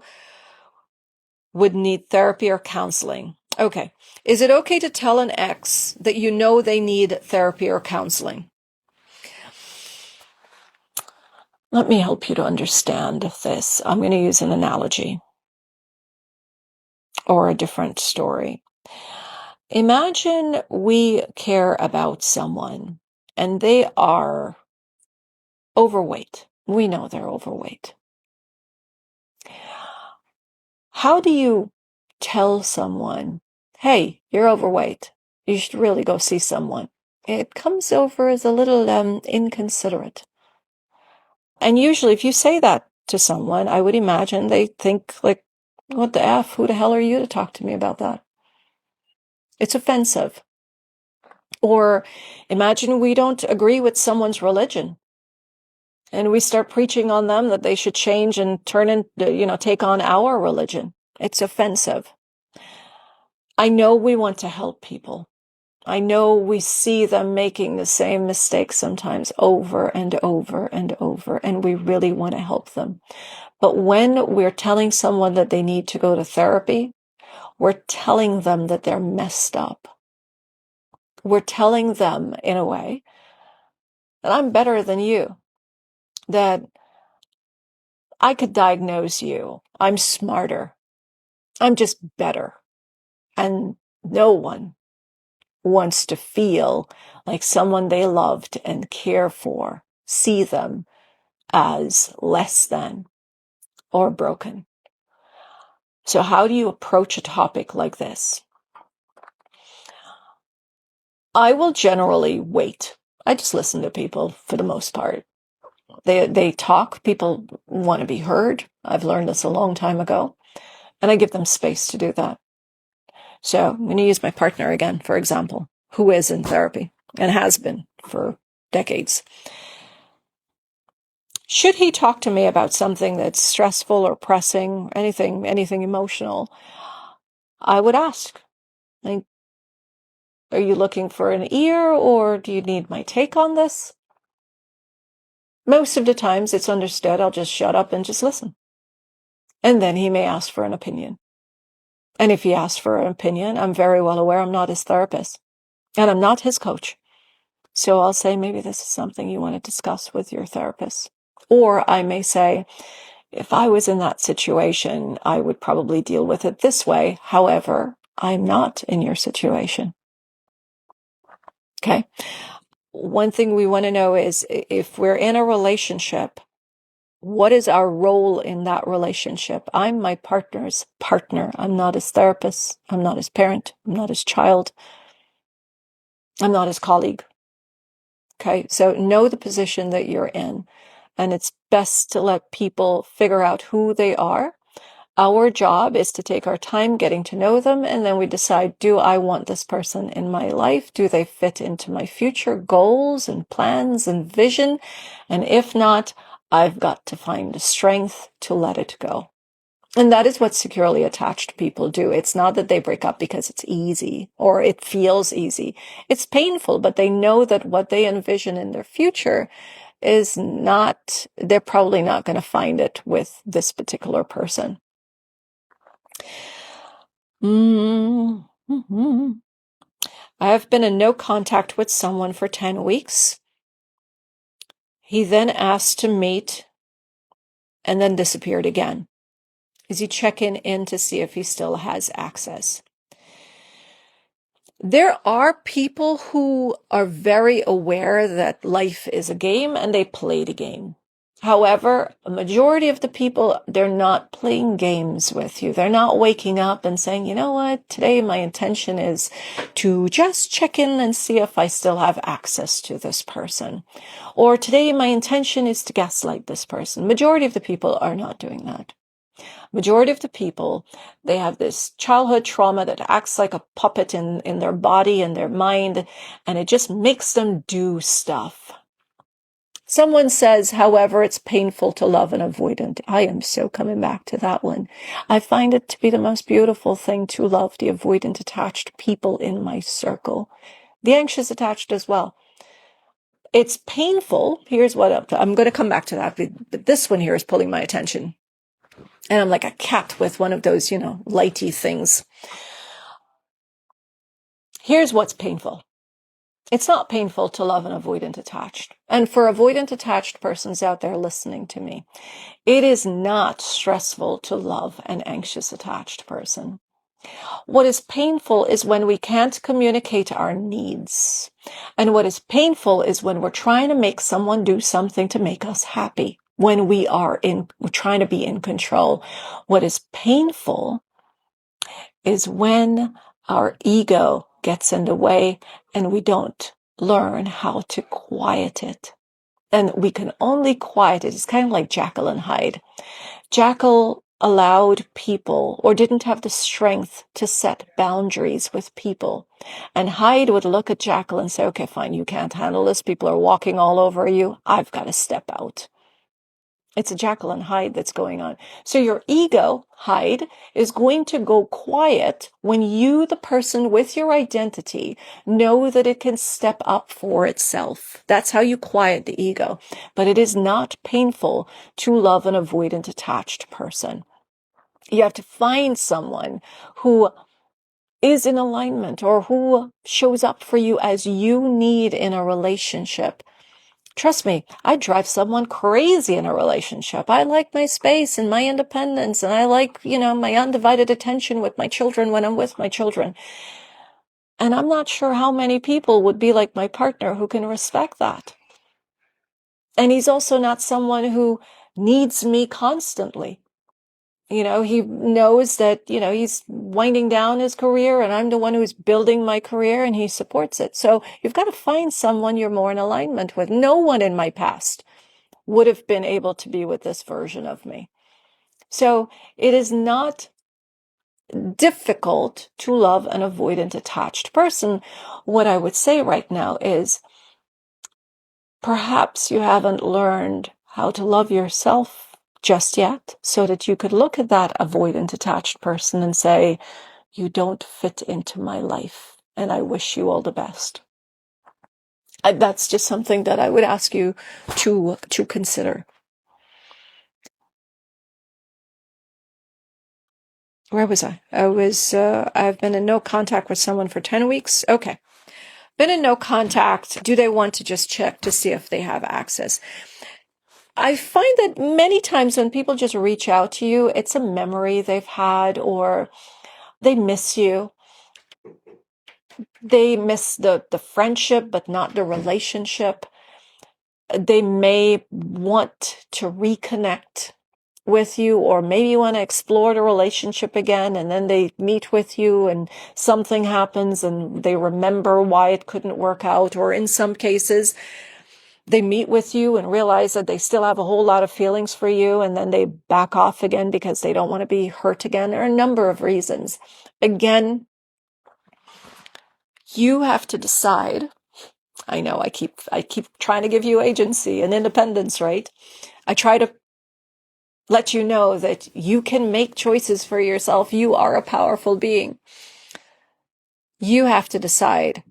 A: would need therapy or counseling? Okay. Is it okay to tell an ex that you know they need therapy or counseling? Let me help you to understand this. I'm going to use an analogy or a different story. Imagine we care about someone and they are overweight. We know they're overweight. How do you tell someone, hey, you're overweight, you should really go see someone? It comes over as a little inconsiderate. And usually if you say that to someone, I would imagine they think, like, what the F? Who the hell are you to talk to me about that? It's offensive. Or imagine we don't agree with someone's religion and we start preaching on them that they should change and turn into, take on our religion. It's offensive. I know we want to help people. I know we see them making the same mistakes sometimes over and over and over, and we really want to help them. But when we're telling someone that they need to go to therapy, we're telling them that they're messed up. We're telling them, in a way, that I'm better than you, that I could diagnose you. I'm smarter. I'm just better. And no one wants to feel like someone they loved and care for see them as less than or broken. So how do you approach a topic like this? I will generally wait. I just listen to people for the most part. They talk. People want to be heard. I've learned this a long time ago. And I give them space to do that. So I'm going to use my partner again, for example, who is in therapy and has been for decades. Should he talk to me about something that's stressful or pressing, anything emotional, I would ask, like, are you looking for an ear or do you need my take on this? Most of the times it's understood. I'll just shut up and just listen. And then he may ask for an opinion. And if he asks for an opinion, I'm very well aware I'm not his therapist and I'm not his coach. So I'll say, maybe this is something you want to discuss with your therapist. Or I may say, if I was in that situation, I would probably deal with it this way. However, I'm not in your situation. Okay. One thing we want to know is if we're in a relationship, what is our role in that relationship? I'm my partner's partner. I'm not his therapist. I'm not his parent. I'm not his child. I'm not his colleague. Okay. So know the position that you're in. And it's best to let people figure out who they are. Our job is to take our time getting to know them, and then we decide, do I want this person in my life? Do they fit into my future goals and plans and vision? And if not, I've got to find the strength to let it go. And that is what securely attached people do. It's not that they break up because it's easy or it feels easy. It's painful, but they know that what they envision in their future is not, they're probably not going to find it with this particular person. Mm-hmm. I have been in no contact with someone for 10 weeks. He then asked to meet and then disappeared again. Is he checking in to see if he still has access? There are people who are very aware that life is a game and they play the game. However, a majority of the people, they're not playing games with you. They're not waking up and saying, you know what, today my intention is to just check in and see if I still have access to this person. Or today my intention is to gaslight this person. Majority of the people are not doing that. Majority of the people, they have this childhood trauma that acts like a puppet in their body and their mind, and it just makes them do stuff. Someone says, however, it's painful to love an avoidant. I am so coming back to that one. I find it to be the most beautiful thing to love the avoidant attached people in my circle. The anxious attached as well. It's painful. Here's what I'm going to come back to that, but this one here is pulling my attention. And I'm like a cat with one of those, lighty things. Here's what's painful. It's not painful to love an avoidant attached. And for avoidant attached persons out there listening to me, it is not stressful to love an anxious attached person. What is painful is when we can't communicate our needs. And what is painful is when we're trying to make someone do something to make us happy, when we're trying to be in control. What is painful is when our ego gets in the way and we don't learn how to quiet it. And we can only quiet it. It's kind of like Jekyll and Hyde. Jekyll allowed people, or didn't have the strength to set boundaries with people. And Hyde would look at Jekyll and say, okay, fine, you can't handle this. People are walking all over you. I've got to step out. It's a Jekyll and Hyde that's going on. So your ego, Hyde, is going to go quiet when you, the person with your identity, know that it can step up for itself. That's how you quiet the ego. But it is not painful to love an avoidant attached person. You have to find someone who is in alignment or who shows up for you as you need in a relationship. Trust me, I drive someone crazy in a relationship. I like my space and my independence, and I like, my undivided attention with my children when I'm with my children. And I'm not sure how many people would be like my partner who can respect that. And he's also not someone who needs me constantly. He knows that, he's winding down his career and I'm the one who's building my career and he supports it. So you've got to find someone you're more in alignment with. No one in my past would have been able to be with this version of me. So it is not difficult to love an avoidant attached person. What I would say right now is perhaps you haven't learned how to love yourself just yet, so that you could look at that avoidant attached person and say, you don't fit into my life, and I wish you all the best. That's just something that I would ask you to consider. Where was I? I've been in no contact with someone for 10 weeks. Okay. Been in no contact. Do they want to just check to see if they have access? I find that many times when people just reach out to you, it's a memory they've had, or they miss you. They miss the friendship, but not the relationship. They may want to reconnect with you, or maybe you want to explore the relationship again, and then they meet with you and something happens and they remember why it couldn't work out. Or in some cases, they meet with you and realize that they still have a whole lot of feelings for you, and then they back off again because they don't want to be hurt again. There are a number of reasons. Again, you have to decide. I know I keep trying to give you agency and independence, right? I try to let you know that you can make choices for yourself. You are a powerful being. You have to decide,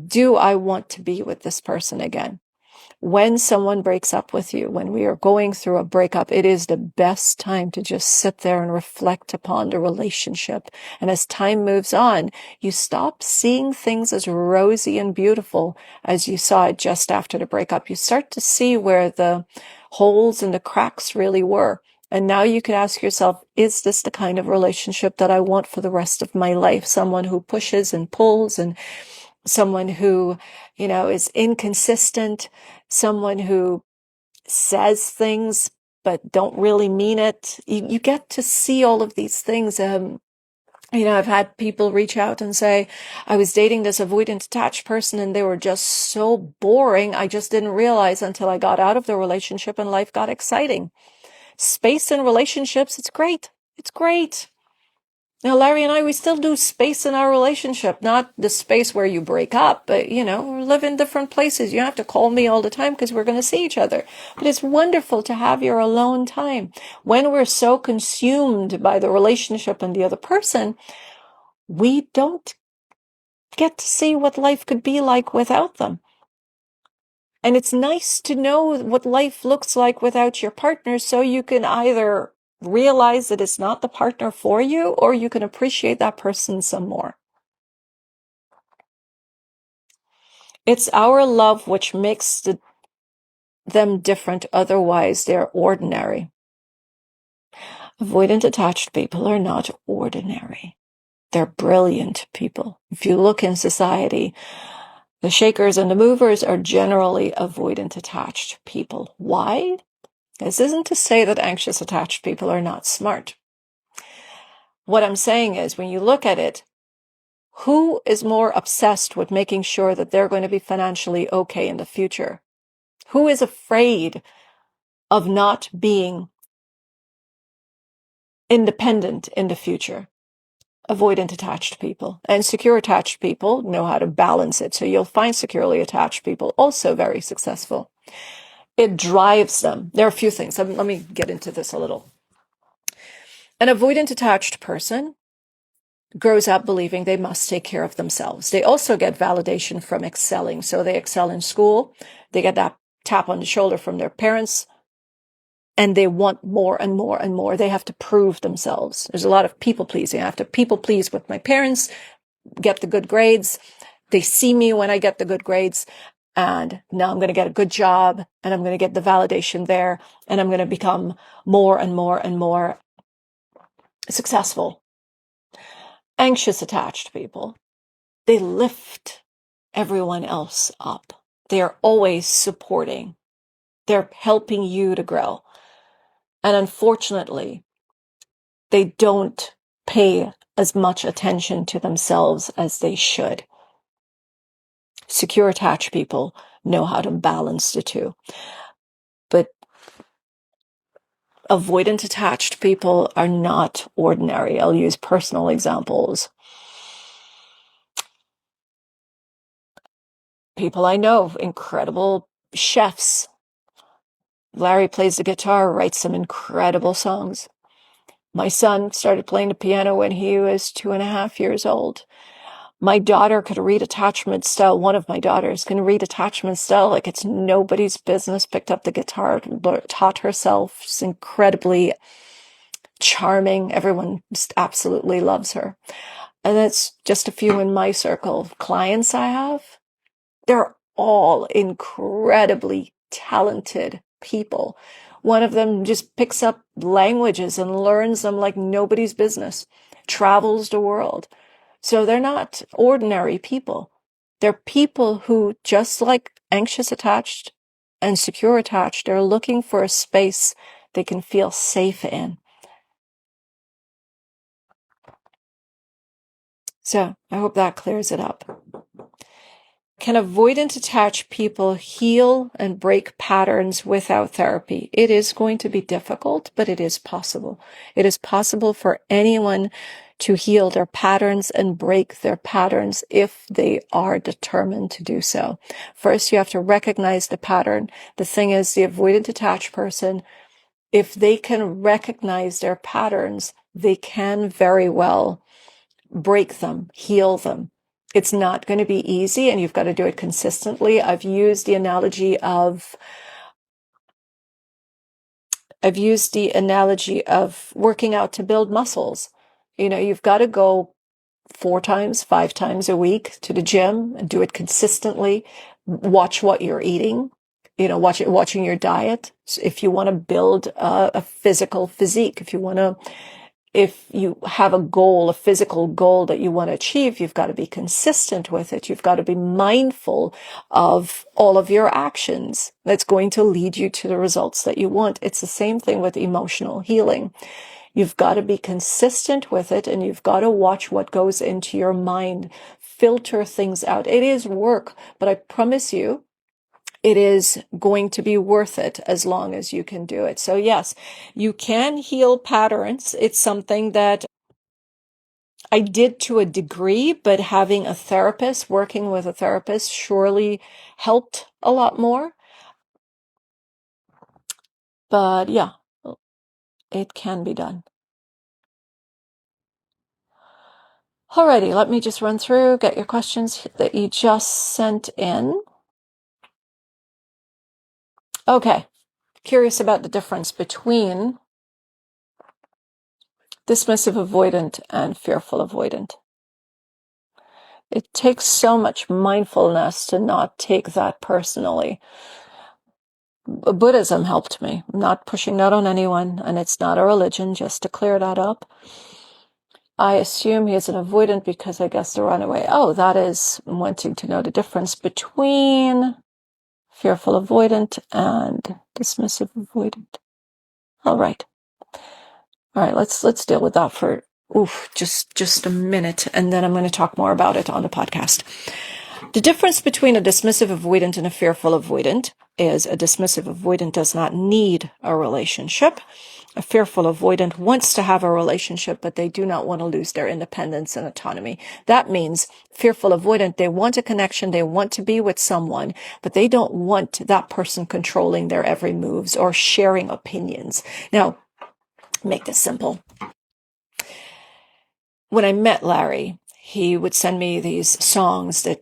A: do I want to be with this person again? When someone breaks up with you, when we are going through a breakup, it is the best time to just sit there and reflect upon the relationship. And as time moves on, you stop seeing things as rosy and beautiful as you saw it just after the breakup. You start to see where the holes and the cracks really were. And now you could ask yourself, is this the kind of relationship that I want for the rest of my life? Someone who pushes and pulls, and someone who, is inconsistent, someone who says things but don't really mean it. You get to see all of these things. I've had people reach out and say, I was dating this avoidant attached person and they were just so boring. I just didn't realize until I got out of the relationship and life got exciting. Space in relationships, it's great. It's great. Now, Larry and I, we still do space in our relationship, not the space where you break up, but, we live in different places. You don't have to call me all the time because we're going to see each other. But it's wonderful to have your alone time. When we're so consumed by the relationship and the other person, we don't get to see what life could be like without them. And it's nice to know what life looks like without your partner, so you can either realize that it's not the partner for you, or you can appreciate that person some more. It's our love which makes them different, otherwise they're ordinary. Avoidant attached people are not ordinary. They're brilliant people. If you look in society, the shakers and the movers are generally avoidant attached people. Why? This isn't to say that anxious attached people are not smart. What I'm saying is, when you look at it, who is more obsessed with making sure that they're going to be financially okay in the future? Who is afraid of not being independent in the future? Avoidant attached people. And secure attached people know how to balance it. So you'll find securely attached people also very successful. It drives them. There are a few things. Let me get into this a little. An avoidant attached person grows up believing they must take care of themselves. They also get validation from excelling. So they excel in school. They get that tap on the shoulder from their parents, and they want more and more and more. They have to prove themselves. There's a lot of people pleasing. I have to people please with my parents, get the good grades. They see me when I get the good grades, and now I'm going to get a good job, and I'm going to get the validation there, and I'm going to become more and more and more successful. Anxious attached people, they lift everyone else up. They are always supporting. They're helping you to grow. And unfortunately, they don't pay as much attention to themselves as they should. Secure attached people know how to balance the two. But avoidant attached people are not ordinary. I'll use personal examples. People I know, incredible chefs. Larry plays the guitar, writes some incredible songs. My son started playing the piano when he was 2.5 years old. My daughter could read attachment style. One of my daughters can read attachment style like it's nobody's business. Picked up the guitar, taught herself. She's incredibly charming. Everyone just absolutely loves her. And that's just a few in my circle of clients I have. They're all incredibly talented people. One of them just picks up languages and learns them like nobody's business, travels the world. So they're not ordinary people. They're people who, just like anxious attached and secure attached, they're looking for a space they can feel safe in. So I hope that clears it up. Can avoidant attached people heal and break patterns without therapy? It is going to be difficult, but it is possible. It is possible for anyone to heal their patterns and break their patterns if they are determined to do so. First, you have to recognize the pattern. The thing is, the avoidant attached person, if they can recognize their patterns, they can very well break them, heal them. It's not going to be easy, and you've got to do it consistently. I've used the analogy of working out to build muscles. You've got to go 4 times, 5 times a week to the gym and do it consistently. Watch what you're eating. Watching your diet. If you want to build a physical physique, if you have a goal, a physical goal that you want to achieve, you've got to be consistent with it. You've got to be mindful of all of your actions that's going to lead you to the results that you want. It's the same thing with emotional healing. You've got to be consistent with it, and you've got to watch what goes into your mind, filter things out. It is work, but I promise you, it is going to be worth it as long as you can do it. So yes, you can heal patterns. It's something that I did to a degree, but having a therapist, working with a therapist, surely helped a lot more. But yeah, it can be done. Alrighty, let me just run through, get your questions that you just sent in. Okay, curious about the difference between dismissive avoidant and fearful avoidant. It takes so much mindfulness to not take that personally. Buddhism helped me. I'm not pushing that on anyone, and it's not a religion, just to clear that up. I assume he is an avoidant because I guess the runaway. Oh, that is wanting to know the difference between fearful avoidant and dismissive avoidant. All right. All right, let's deal with that for just a minute, and then I'm going to talk more about it on the podcast. The difference between a dismissive avoidant and a fearful avoidant is a dismissive avoidant does not need a relationship. A fearful avoidant wants to have a relationship, but they do not want to lose their independence and autonomy. That means fearful avoidant, they want a connection, they want to be with someone, but they don't want that person controlling their every moves or sharing opinions. Now, make this simple. When I met Larry, he would send me these songs that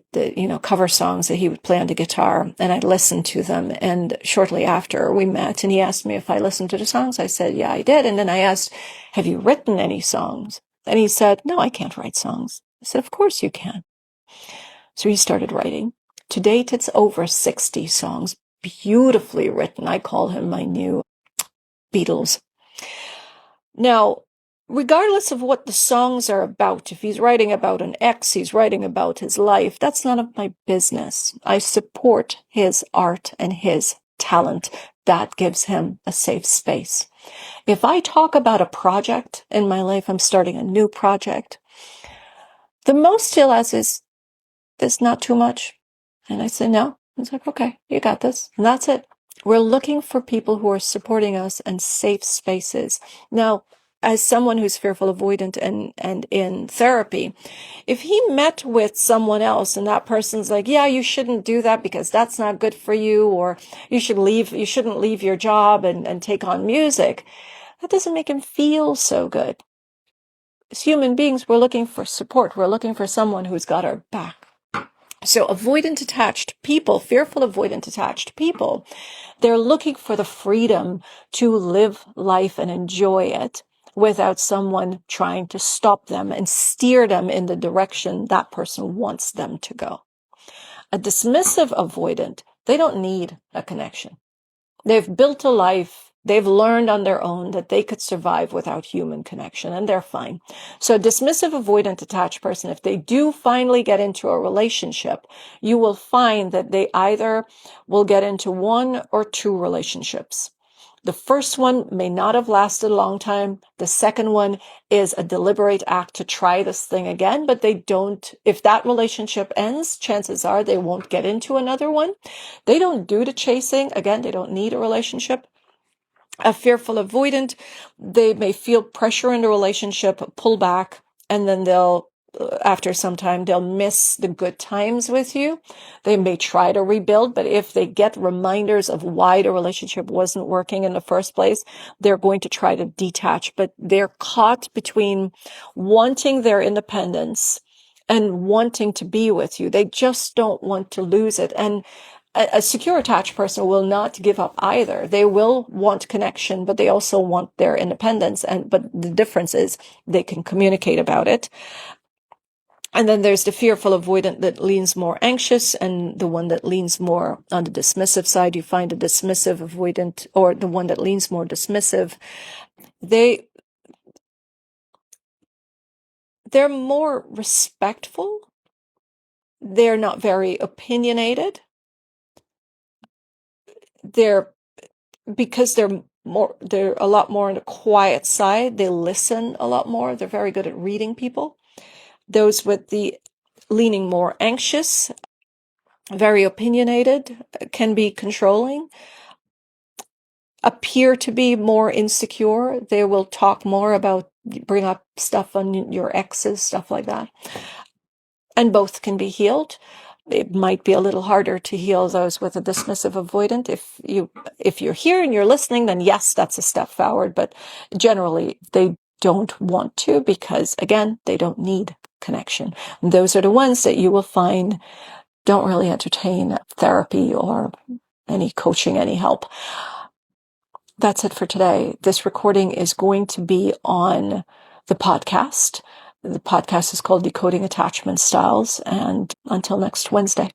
A: cover songs that he would play on the guitar, and I'd listen to them. And shortly after we met, and he asked me if I listened to the songs. I said, yeah, I did. And then I asked, have you written any songs? And he said, no, I can't write songs. I said, of course you can. So he started writing. To date, it's over 60 songs, beautifully written. I call him my new Beatles. Now, regardless of what the songs are about, if he's writing about an ex, he's writing about his life, that's none of my business. I support his art and his talent. That gives him a safe space. If I talk about a project in my life, I'm starting a new project, the most he'll ask is, "This not too much?" And I say, no. He's like, okay, you got this. And that's it. We're looking for people who are supporting us and safe spaces. Now, as someone who's fearful avoidant and in therapy, if he met with someone else and that person's like, yeah, you shouldn't do that because that's not good for you, or you shouldn't leave your job and take on music, that doesn't make him feel so good. As human beings, we're looking for support. We're looking for someone who's got our back. So avoidant attached people, fearful avoidant attached people, they're looking for the freedom to live life and enjoy it without someone trying to stop them and steer them in the direction that person wants them to go. A dismissive avoidant, they don't need a connection. They've built a life. They've learned on their own that they could survive without human connection, and they're fine. So a dismissive, avoidant, attached person, if they do finally get into a relationship, you will find that they either will get into one or two relationships. The first one may not have lasted a long time. The second one is a deliberate act to try this thing again, but they don't, if that relationship ends, chances are they won't get into another one. They don't do the chasing. Again, they don't need a relationship. A fearful avoidant, they may feel pressure in the relationship, pull back, and then after some time, they'll miss the good times with you. They may try to rebuild, but if they get reminders of why the relationship wasn't working in the first place, they're going to try to detach, but they're caught between wanting their independence and wanting to be with you. They just don't want to lose it. And a secure attached person will not give up either. They will want connection, but they also want their independence. But the difference is they can communicate about it. And then there's the fearful avoidant that leans more anxious, and the one that leans more on the dismissive side. You find a dismissive avoidant, or the one that leans more dismissive. They're more respectful. They're not very opinionated. Because they're a lot more on the quiet side. They listen a lot more. They're very good at reading people. Those with the leaning more anxious, very opinionated, can be controlling, appear to be more insecure. They will talk more about, bring up stuff on your exes, stuff like that. And both can be healed. It might be a little harder to heal those with a dismissive avoidant. If you're here and you're listening, then yes, that's a step forward. But generally, they don't want to, because again, they don't need connection. And those are the ones that you will find don't really entertain therapy or any coaching, any help. That's it for today. This recording is going to be on the podcast. The podcast is called Decoding Attachment Styles. And until next Wednesday.